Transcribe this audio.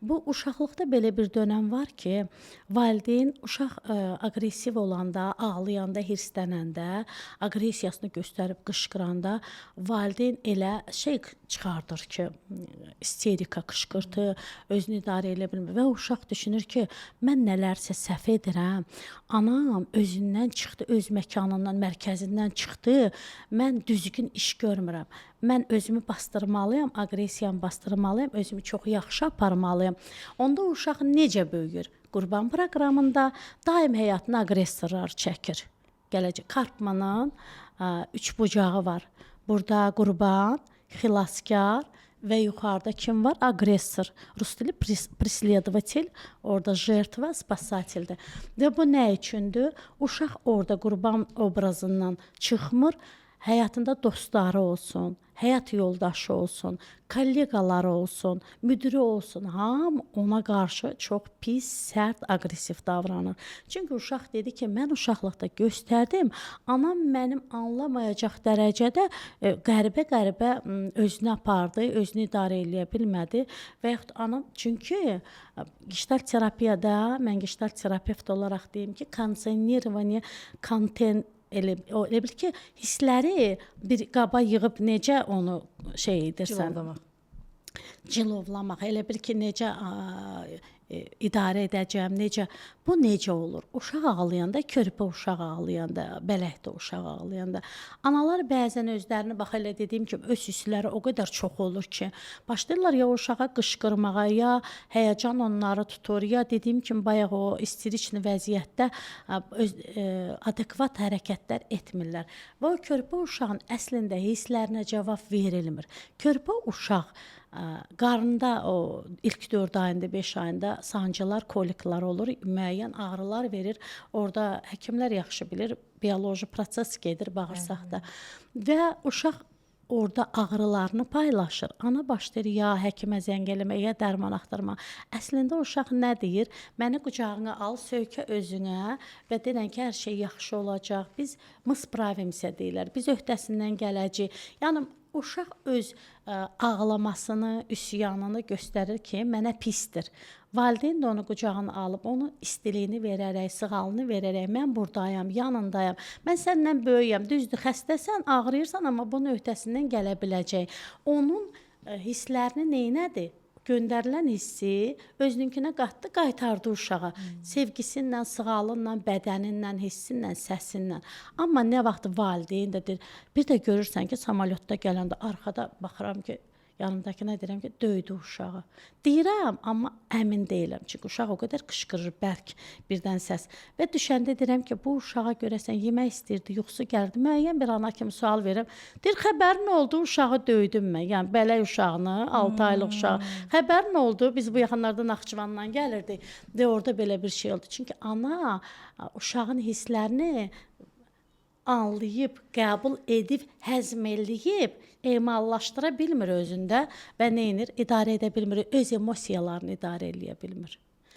Bu uşaqlıqda belə bir dönəm var ki, valideyn uşaq aqressiv olanda, ağlayanda, hirslənəndə, aqressiyasını göstərib qışqıranda valideyn elə şey çıxardır ki, isterika, qışqırtı, özünü idarə edə bilmir və uşaq düşünür ki, mən nələrsə səhv edirəm. Anam özündən çıxdı, öz məkanından, mərkəzindən çıxdı. Mən düzgün iş görmürəm. Mən özümü bastırmalıyam, aqressiyamı bastırmalıyam, özümü çox yaxşı aparmalıyam. Onda o uşaq necə böyüyür? Qurban proqramında daim həyatını aqressorlar çəkir. Gələcək Karpmanın 3 bucağı var. Burada qurban, xilaskar və yuxarıda kim var? Aqressor. Rus dili преследователь, orada жертва, спасательdir. Və bu nə üçündür? Uşaq orada qurban obrazından çıxmır. Həyatında dostları olsun, həyat yoldaşı olsun, kolleqaları olsun, müdürü olsun, hamı ona qarşı çox pis, sərt, aqressiv davranır. Çünki uşaq dedi ki, mən uşaqlıqda göstərdim, anam mənim anlamayacaq dərəcədə qəribə-qəribə özünü apardı, özünü idarə eləyə bilmədi və yaxud anam, çünki gestalt terapiyada, mən gestalt terapevt olaraq deyim ki, kondisionerivaniya, elə bil ki, hissləri bir qaba yığıb necə onu şey edirsən, cilovlamaq, elə bil ki, necə idarə edəcəm, necə, bu necə olur? Uşaq ağlayanda, körpə uşaq ağlayanda, bələkdə uşaq ağlayanda, analar bəzən özlərini, bax elə dediyim kimi, öz hissləri o qədər çox olur ki, başlayırlar ya uşağa qışqırmağa, ya həyəcan onları tutur, ya dediyim kimi, bayaq o istirikli vəziyyətdə adekvat hərəkətlər etmirlər. Və o körpə uşağın əslində hisslərinə cavab verilmir. Körpə uşaq qarnında o ilk 4 ayında, 5 ayında sancılar, koliklər olur, müəyyən ağrılar verir. Orada həkimlər yaxşı bilir, bioloji proses gedir bağırsaqda. Və uşaq orada ağrılarını paylaşır. Ana başlayır ya həkimə zəng eləməyə, ya dərman axtarmağa. Əslində uşaq nə deyir? Məni qucağına al, söykə özünə və denən ki, hər şey yaxşı olacaq. Biz spravimся deyirlər. Biz öhdəsindən gələcəyik. Yəni uşaq öz ağlamasını, üsyanını göstərir ki, mənə pisdir. Valideyn də onu qucağına alıb, onun istiliyini verərək, sığalını verərək, mən buradayam, yanındayam, mən səndən böyüyəm, düzdür, xəstəsən, ağrıyırsan, amma bunun öhdəsindən gələ biləcək. Onun hisslərini neynədir? Göndərilən hissi özününkinə qatdı, qaytardı uşağa. Sevgisindən, sığalınla, bədəninlə, hissinlə, səsinlə. Amma nə vaxt valideyn də deyir, bir də görürsən ki, samolyotda gələndə arxada baxıram ki, yanımdakına deyirəm ki, döydü uşağı. Deyirəm, amma əmin deyiləm. Çünki uşaq o qədər qışqırır, bərk birdən səs. Və düşəndə deyirəm ki, bu uşağa görəsən yemək istəyirdi, yuxusu gəldi. Müəyyən bir ana kimi sual verirəm. Deyir, xəbərin oldu, uşağı döydüm mən. Yəni, bələk uşağını, 6 aylıq uşağı. Xəbərin oldu, biz bu yaxınlarda Naxçıvandan gəlirdik. Və orada belə bir şey oldu. Çünki ana uşağın hisslərini anlayıb, qəbul edib, həzm eləyib, emallaşdıra bilmir özündə və neynir? İdarə edə bilmir, öz emosiyalarını idarə eləyə bilmir.